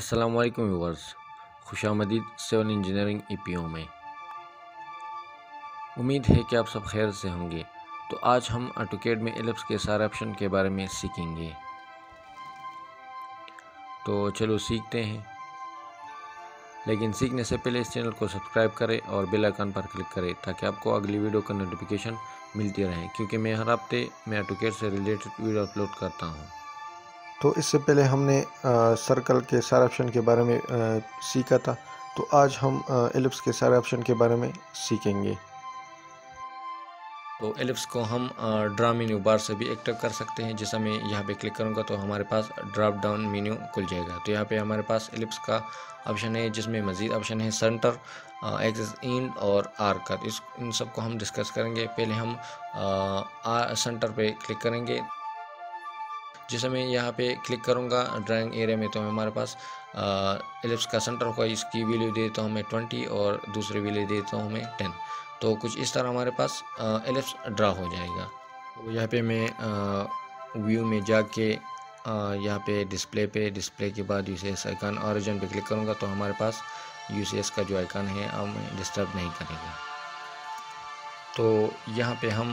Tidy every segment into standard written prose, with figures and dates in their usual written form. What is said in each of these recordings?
अस्सलाम वालेकुम viewers, खुशामदीद civil engineering EPO में। उम्मीद है कि आप सब खैर से होंगे। तो आज हम ऑटोकैड में एलिप्स के सारे ऑप्शन के बारे में सीखेंगे। तो चलो सीखते हैं, लेकिन सीखने से पहले इस चैनल को सब्सक्राइब करें और बेल आइकन पर क्लिक करें ताकि आपको अगली वीडियो का नोटिफिकेशन मिलती रहे, क्योंकि मैं हर हफ्ते में ऑटोकैड से रिलेटेड वीडियो अपलोड करता हूँ। तो इससे पहले हमने सर्कल के सारे ऑप्शन के बारे में सीखा था। तो आज हम एलिप्स के सारे ऑप्शन के बारे में सीखेंगे। तो एलिप्स को हम ड्रा मेन्यू बार से भी एक्टिव कर सकते हैं। जैसा मैं यहाँ पे क्लिक करूँगा तो हमारे पास ड्रॉप डाउन मेन्यू खुल जाएगा। तो यहाँ पे हमारे पास एलिप्स का ऑप्शन है, जिसमें मज़ीद ऑप्शन है सेंटर, एक्सिस, इंड और आर्क का। इन सब को हम डिस्कस करेंगे। पहले हम सेंटर पे क्लिक करेंगे। जैसे मैं यहाँ पे क्लिक करूँगा ड्राइंग एरिया में, तो हमारे पास एलिप्स का सेंटर होगा। इसकी वैल्यू दे देता हूँ मैं 20 और दूसरी वैल्यू दे देता हूँ मैं 10। तो कुछ इस तरह हमारे पास एलिप्स ड्रा हो जाएगा। तो यहाँ पे मैं व्यू में जाके यहाँ पे डिस्प्ले के बाद यूसीएस आइकन ऑरिजिन पे क्लिक करूँगा तो हमारे पास यूसीएस का जो आइकन है हमें डिस्टर्ब नहीं करेगा। तो यहाँ पे हम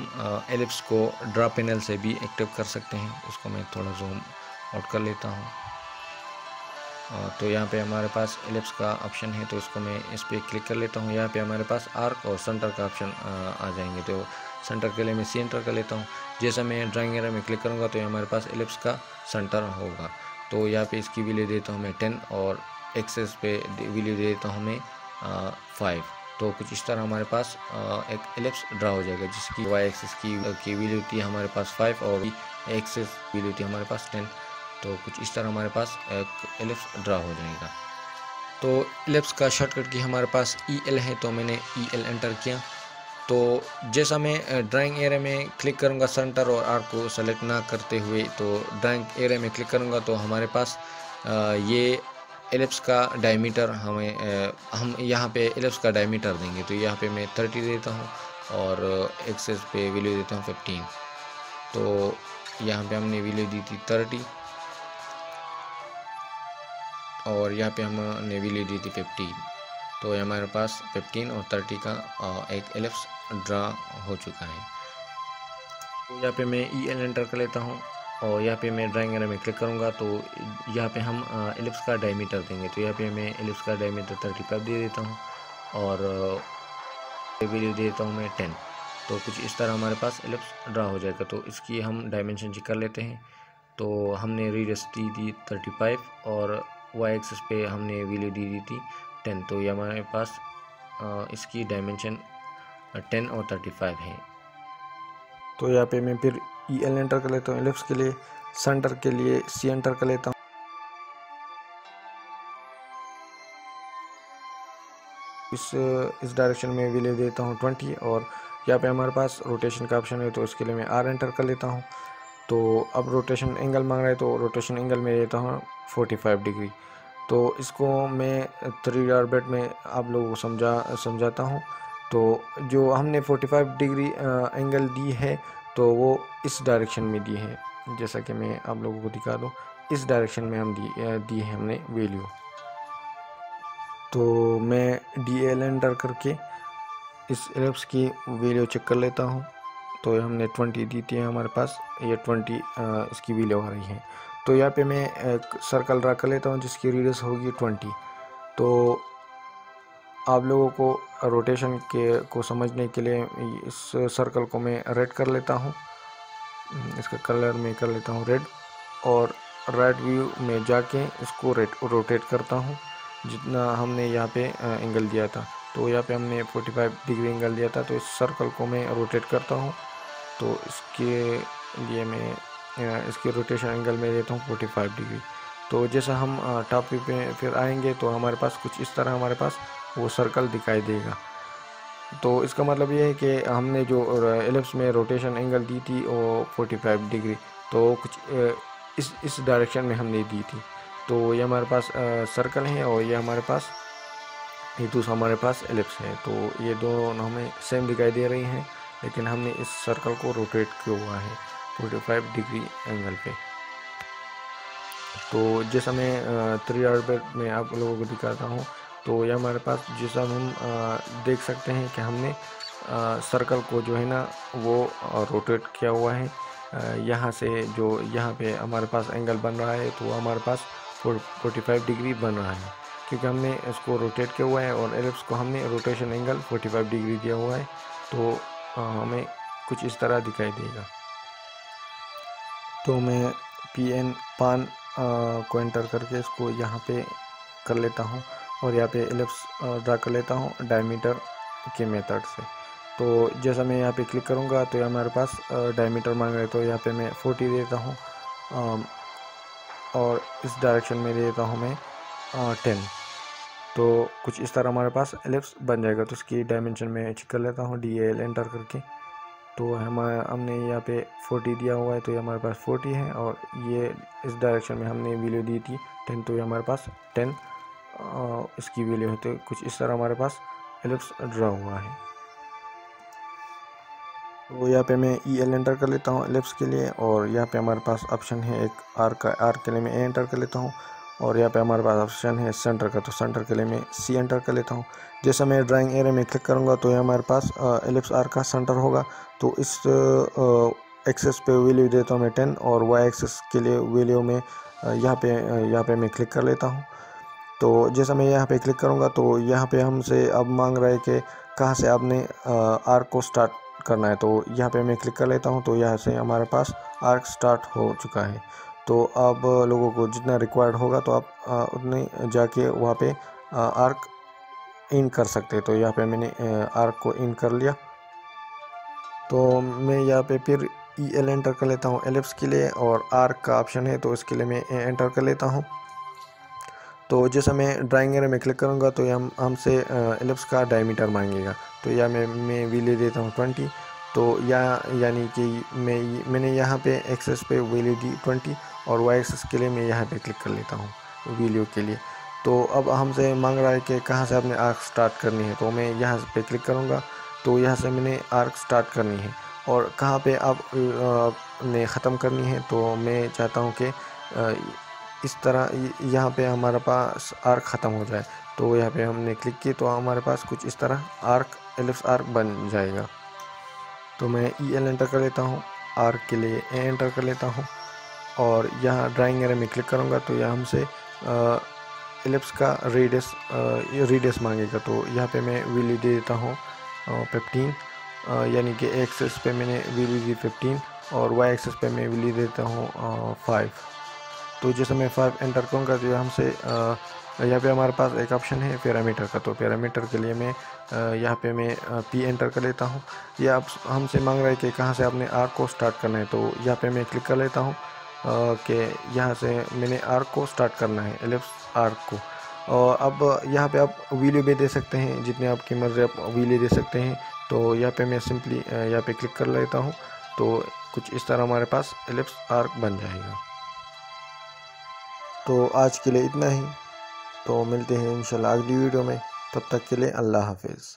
एलिप्स को ड्रा पैनल से भी एक्टिव कर सकते हैं। उसको मैं थोड़ा जूम आउट कर लेता हूँ। तो यहाँ पे हमारे पास एलिप्स का ऑप्शन है, तो इसको मैं इस पर क्लिक कर लेता हूँ। यहाँ पे हमारे पास आर्क और सेंटर का ऑप्शन आ जाएंगे। तो सेंटर के लिए मैं सेंटर कर लेता हूँ। जैसे मैं ड्राइंग एरिया में क्लिक करूँगा तो हमारे पास एलिप्स का सेंटर होगा। तो यहाँ पे इसकी वैल्यू देता हूँ मैं 10 और एक्सेस पे वैल्यू दे देता हूँ मैं 5। तो कुछ इस तरह हमारे पास एक एलिप्स ड्रा हो जाएगा, जिसकी वाई एक्सेस की वैल्यू थी हमारे पास 5 और एक्सेस वैल्यू थी हमारे पास 10। तो कुछ इस तरह हमारे पास एक एलिप्स ड्रा हो जाएगा। तो एलिप्स का शॉर्टकट की हमारे पास EL है, तो मैंने EL एंटर किया। तो जैसा मैं ड्राइंग एरिया में क्लिक करूंगा सेंटर और आर्क को सेलेक्ट ना करते हुए, तो ड्राइंग एरिया में क्लिक करूंगा तो हमारे पास ये एलिप्स का डायमीटर हम यहाँ पे एलिप्स का डायमीटर देंगे। तो यहाँ पे मैं 30 देता हूँ और एक्सेस पे वैल्यू देता हूँ 15। तो यहाँ पे हमने वैल्यू दी थी 30 और यहाँ पे हमने वैल्यू दी थी 15। तो हमारे पास 15 और 30 का एक एलिप्स ड्रा हो चुका है। तो यहाँ पे मैं EL एंटर कर लेता हूँ और यहाँ पे मैं ड्राइंग एरिया में क्लिक करूँगा तो यहाँ पे हम एलिप्स का डायमीटर देंगे। तो यहाँ पे मैं एलिप्स का डायमीटर 35 दे देता हूँ और वैल्यू दे देता हूँ मैं 10। तो कुछ इस तरह हमारे पास एलिप्स ड्रा हो जाएगा। तो इसकी हम डायमेंशन चेक कर लेते हैं। तो हमने रेडियस दी थी 35 और वाई एक्सिस पे हमने वैल्यू दी थी 10। तो ये हमारे पास इसकी डायमेंशन 10 और 35 है। तो यहाँ पे मैं फिर EL एंटर कर लेता हूँ। एलिप्स के लिए सेंटर के लिए C एंटर कर लेता हूँ। इस डायरेक्शन में वैल्यू देता हूँ 20 और यहाँ पे हमारे पास रोटेशन का ऑप्शन है, तो इसके लिए मैं R एंटर कर लेता हूँ। तो अब रोटेशन एंगल मांग रहा है, तो रोटेशन एंगल में देता हूँ 45 डिग्री। तो इसको मैं 3 ऑर्बिट में आप लोगों को समझाता हूँ। तो जो हमने 45 डिग्री एंगल दी है तो वो इस डायरेक्शन में दी है। जैसा कि मैं आप लोगों को दिखा दूँ, इस डायरेक्शन में हम दी है हमने वैल्यू। तो मैं DL एंटर करके इस एलिप्स की वैल्यू चेक कर लेता हूँ। तो हमने 20 दी थी हमारे पास, ये 20 इसकी वैल्यू आ रही है। तो यहाँ पे मैं एक सर्कल ड्रा कर लेता हूँ जिसकी रेडियस होगी 20। तो आप लोगों को रोटेशन को समझने के लिए इस सर्कल को मैं रेड कर लेता हूँ। इसका कलर मैं कर लेता हूँ रेड और राइट व्यू में जाके इसको रोटेट करता हूँ जितना हमने यहाँ पे एंगल दिया था। तो यहाँ पे हमने 45 डिग्री एंगल दिया था। तो इस सर्कल को मैं रोटेट करता हूँ। तो इसके लिए मैं इसके रोटेशन एंगल में देता हूँ 45 डिग्री। तो जैसा हम टॉप व्यू पे फिर आएंगे तो हमारे पास कुछ इस तरह हमारे पास वो सर्कल दिखाई देगा। तो इसका मतलब ये है कि हमने जो एलिप्स में रोटेशन एंगल दी थी वो 45 डिग्री, तो कुछ इस डायरेक्शन में हमने दी थी। तो ये हमारे पास सर्कल है और ये हमारे पास ये दूसरा हमारे पास एलिप्स है। तो ये दोनों हमें सेम दिखाई दे रही हैं, लेकिन हमने इस सर्कल को रोटेट किया हुआ है 45 डिग्री एंगल पे। तो जैसा मैं 3 ऑर्बिट में आप लोगों को दिखाता हूँ, तो ये हमारे पास जैसा हम देख सकते हैं कि हमने सर्कल को जो है ना वो रोटेट किया हुआ है। यहाँ से जो यहाँ पे हमारे पास एंगल बन रहा है तो हमारे पास 45 डिग्री बन रहा है, क्योंकि हमने इसको रोटेट किया हुआ है और एलिप्स को हमने रोटेशन एंगल 45 डिग्री दिया हुआ है। तो हमें कुछ इस तरह दिखाई देगा। तो मैं पान को एंटर करके इसको यहाँ पे कर लेता हूँ और यहाँ पे एलिप्स ड्रा कर लेता हूँ डायमीटर के मेथड से। तो जैसा मैं यहाँ पे क्लिक करूँगा तो हमारे पास डायमीटर मांग रहे, तो यहाँ पे मैं 40 देता हूँ और इस डायरेक्शन में देता हूँ मैं 10। तो कुछ इस तरह हमारे पास एलिप्स बन जाएगा। तो इसकी डायमेंशन में चेक कर लेता हूँ DL एंटर करके। तो हमने यहाँ पे 40 दिया हुआ है, तो ये हमारे पास 40 है और ये इस डायरेक्शन में हमने वैल्यू दी थी 10, तो ये हमारे पास 10 इसकी वैल्यू है। तो कुछ इस तरह हमारे पास एलिप्स ड्रा हुआ है। तो यहाँ पे मैं EL एंटर कर लेता हूँ एलिप्स के लिए, और यहाँ पे हमारे पास ऑप्शन है एक आर्क के लिए मैं A एंटर कर लेता हूँ, और यहाँ पे हमारे पास ऑप्शन है सेंटर का, तो सेंटर के लिए मैं C एंटर कर लेता हूँ। जैसा मैं ड्राइंग एरिया में क्लिक करूँगा तो ये हमारे पास एलिप्स आर्क का सेंटर होगा। तो इस एक्सेस पे वैल्यू देता हूँ मैं 10, और Y एक्सेस के लिए वैल्यू में यहाँ पे मैं क्लिक कर लेता हूँ। तो जैसा मैं यहाँ पे क्लिक करूँगा तो यहाँ पे हमसे अब मांग रहा है कि कहाँ से आपने आर्क को स्टार्ट करना है। तो यहाँ पे मैं क्लिक कर लेता हूँ, तो यहाँ से हमारे पास आर्क स्टार्ट हो चुका है। तो अब लोगों को जितना रिक्वायर्ड होगा तो आप उतने जाके वहाँ पे आर्क इन कर सकते हैं। तो यहाँ पे मैंने आर्क को इन कर लिया। तो मैं यहाँ पे फिर EL एंटर कर लेता हूँ एलिप्स के लिए, और आर्क का ऑप्शन है तो इसके लिए मैं एंटर कर लेता हूँ। तो जैसा मैं ड्राइंग एरिया में क्लिक करूँगा तो हमसे एलिप्स का डायमीटर मांगेगा। तो या मैं वैल्यू देता हूँ 20। तो यानी कि मैंने यहाँ पे एक्सेस पे वैल्यू दी 20, और Y एक्सेस के लिए मैं यहाँ पे क्लिक कर लेता हूँ वैल्यू के लिए। तो अब हमसे मांग रहा है कि कहाँ से आपने आर्क स्टार्ट करनी है। तो मैं यहाँ पे क्लिक करूँगा, तो यहाँ से मैंने आर्क स्टार्ट करनी है, और कहाँ पे आप ने ख़त्म करनी है। तो मैं चाहता हूँ कि इस तरह यहाँ पे हमारे पास आर्क ख़त्म हो जाए। तो यहाँ पे हमने क्लिक की तो हमारे पास कुछ इस तरह एलिप्स आर्क बन जाएगा। तो मैं EL एंटर कर लेता हूँ, आर्क के लिए A एंटर कर लेता हूँ, और यहाँ ड्राइंग एरिया में क्लिक करूँगा तो यहाँ हमसे एलिप्स का रेडियस मांगेगा। तो यहाँ पे मैं वैल्यू दे देता हूँ 15, यानी कि एक्सेस पे मैंने वैल्यू दी 15, और Y एक्सेस पे मैं वैल्यू देता हूँ 5। तो जैसे मैं 5 एंटर करूँगा तो हमसे यहाँ पे हमारे पास एक ऑप्शन है पैरामीटर का। तो पैरामीटर के लिए मैं यहाँ पे मैं P एंटर कर लेता हूँ। यह अब हमसे मांग रहा है कि कहाँ से आपने आर्क को स्टार्ट करना है। तो यहाँ पे मैं क्लिक कर लेता हूँ कि यहाँ से मैंने आर्क को स्टार्ट करना है, एलिप्स आर्क को। और अब यहाँ पे आप वैल्यू भी दे सकते हैं, जितने आपकी मर्ज़ी आप वैल्यू दे सकते हैं। तो यहाँ पे मैं सिंपली यहाँ पे क्लिक कर लेता हूँ। तो कुछ इस तरह हमारे पास एलिप्स आर्क बन जाएगा। तो आज के लिए इतना ही। तो मिलते हैं इंशाल्लाह अगली वीडियो में। तब तक के लिए अल्लाह हाफिज़।